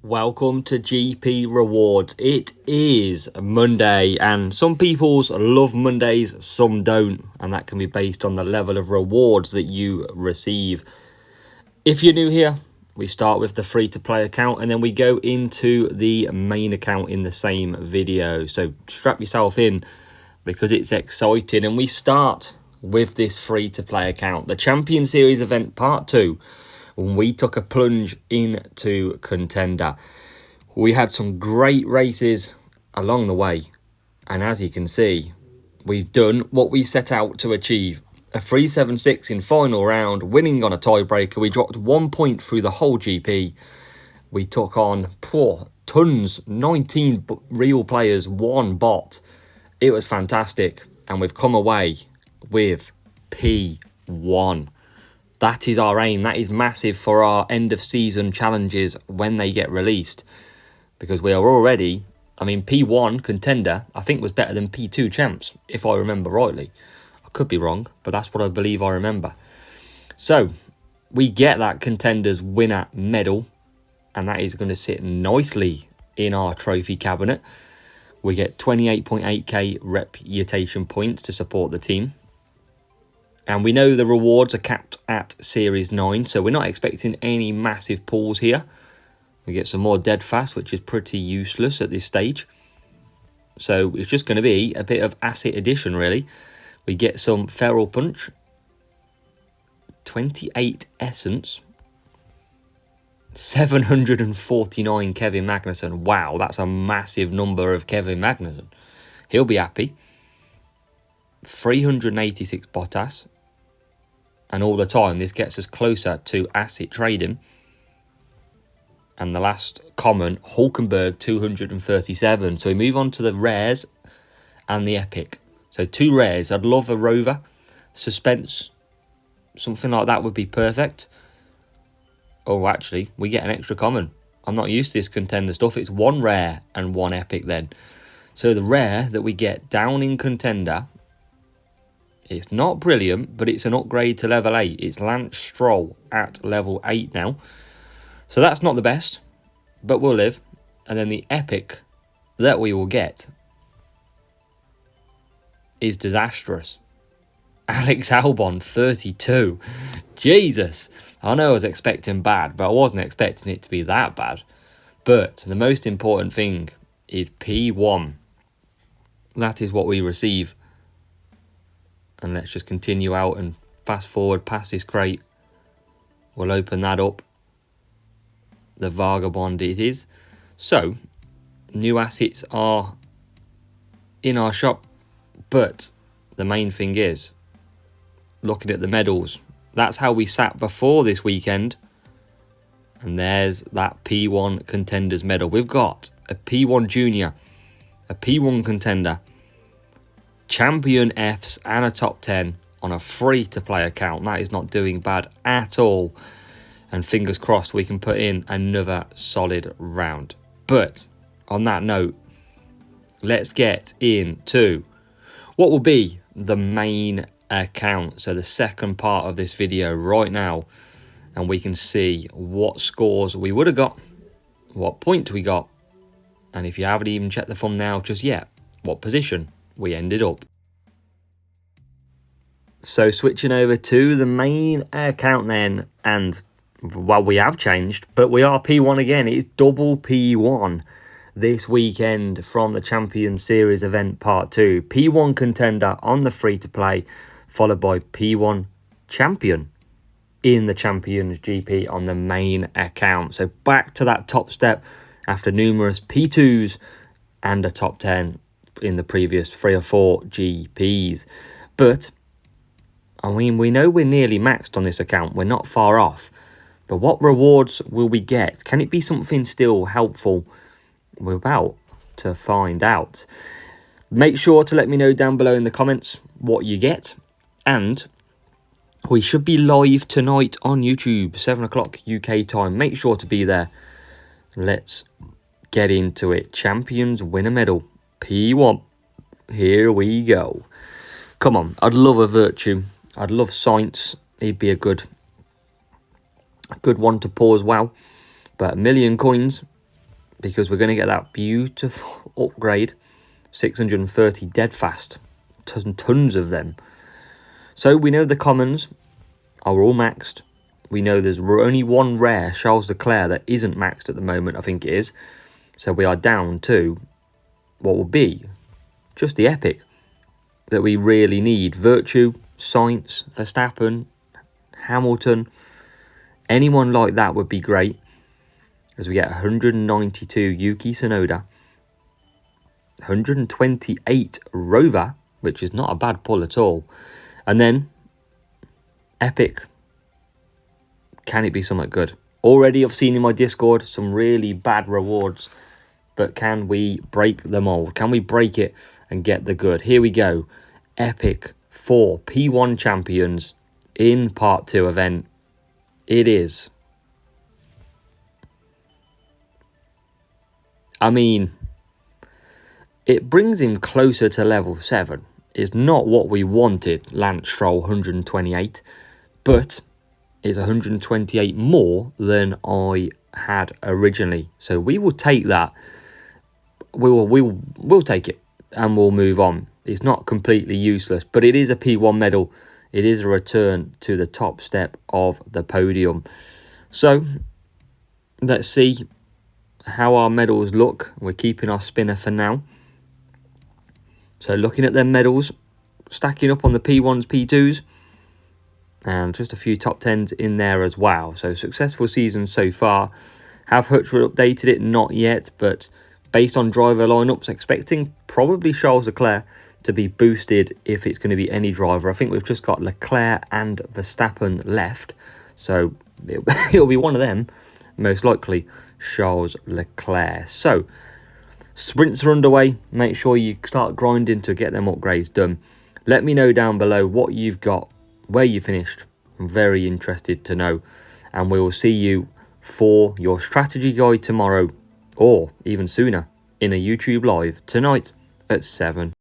Welcome to GP Rewards. It is Monday and some people's love Mondays, some don't, and that can be based on the level of rewards that you receive. If you're new here, we start with the free-to-play account and then we go into the main account in the same video. So strap yourself in because it's exciting, and we start with this free-to-play account, the Champion Series event part 2. When we took a plunge into Contender. We had some great races along the way, and as you can see, we've done what we set out to achieve. A 376 in final round, winning on a tiebreaker. We dropped 1 point through the whole GP. We took on tons, 19 real players, 1 bot. It was fantastic, and we've come away with P1. That is our aim. That is massive for our end of season challenges when they get released. Because we are already, P1 Contender, I think was better than P2 Champs, if I remember rightly. I could be wrong, but that's what I believe I remember. So, we get that Contender's winner medal, and that is going to sit nicely in our trophy cabinet. We get 28.8k reputation points to support the team. And we know the rewards are capped at Series 9, so we're not expecting any massive pulls here. We get some more dead fast, which is pretty useless at this stage. So it's just going to be a bit of asset addition, really. We get some Feral Punch, 28 Essence, 749 Kevin Magnussen. Wow, that's a massive number of Kevin Magnussen. He'll be happy. 386 Bottas. And all the time, this gets us closer to asset trading. And the last common, Hulkenberg, 237. So we move on to the rares and the epic. So 2 rares. I'd love a Rover, Suspense, something like that would be perfect. Oh, actually, we get an extra common. I'm not used to this Contender stuff. It's 1 rare and 1 epic then. So the rare that we get down in Contender, it's not brilliant, but it's an upgrade to level 8. It's Lance Stroll at level 8 now. So that's not the best, but we'll live. And then the epic that we will get is disastrous. Alex Albon, 32. Jesus. I know I was expecting bad, but I wasn't expecting it to be that bad. But the most important thing is P1. That is what we receive. And let's just continue out and fast forward past this crate. We'll open that up. The Vagabond it is. So, new assets are in our shop. But the main thing is, looking at the medals. That's how we sat before this weekend. And there's that P1 Contenders medal. We've got a P1 Junior, a P1 Contender, Champion Fs and a top 10 on a free-to-play account. That is not doing bad at all. And fingers crossed we can put in another solid round. But on that note, let's get into what will be the main account. So the second part of this video right now. And we can see what scores we would have got, what points we got, and if you haven't even checked the thumbnail just yet, what position we ended up. So switching over to the main account then, and well, we have changed, but we are P1 again. It's double P1 this weekend from the Champion Series event part 2. P1 Contender on the free-to-play, followed by P1 Champion in the Champions GP on the main account. So back to that top step after numerous P2s and a top 10 in the previous 3 or 4 GPs. But, we know we're nearly maxed on this account. We're not far off. But what rewards will we get? Can it be something still helpful? We're about to find out. Make sure to let me know down below in the comments what you get. And we should be live tonight on YouTube, 7 o'clock UK time. Make sure to be there. Let's get into it. Champions win a medal. P1. Here we go. Come on. I'd love a Virtue. I'd love Sainz. He'd be a good one to pull as well. But 1,000,000 coins because we're going to get that beautiful upgrade, 630 dead fast, tons of them. So we know the commons are all maxed. We know there's only one rare, Charles Leclerc, that isn't maxed at the moment, I think it is. So we are down to what will be just the epic that we really need. Virtue, Sainz, Verstappen, Hamilton, anyone like that would be great. As we get 192 Yuki Tsunoda, 128 Rover, which is not a bad pull at all. And then epic. Can it be something good? Already I've seen in my Discord some really bad rewards, but can we break the mold? Can we break it and get the good? Here we go. Epic for P1 champions in part 2 event. It is. I mean, it brings him closer to level 7. It's not what we wanted, Lance Stroll 128, but it's 128 more than I had originally. So we will take that. We'll take it and we'll move on. It's not completely useless, but it is a P1 medal. It is a return to the top step of the podium. So let's see how our medals look. We're keeping our spinner for now. So looking at their medals, stacking up on the P1s, P2s, and just a few top 10s in there as well. So successful season so far. Have Hutchwood updated it? Not yet, but based on driver lineups, expecting probably Charles Leclerc to be boosted if it's going to be any driver. I think we've just got Leclerc and Verstappen left, so it'll be one of them, most likely Charles Leclerc. So sprints are underway. Make sure you start grinding to get them upgrades done. Let me know down below what you've got, where you finished. I'm very interested to know, and we will see you for your strategy guide tomorrow, or even sooner in a YouTube live tonight at 7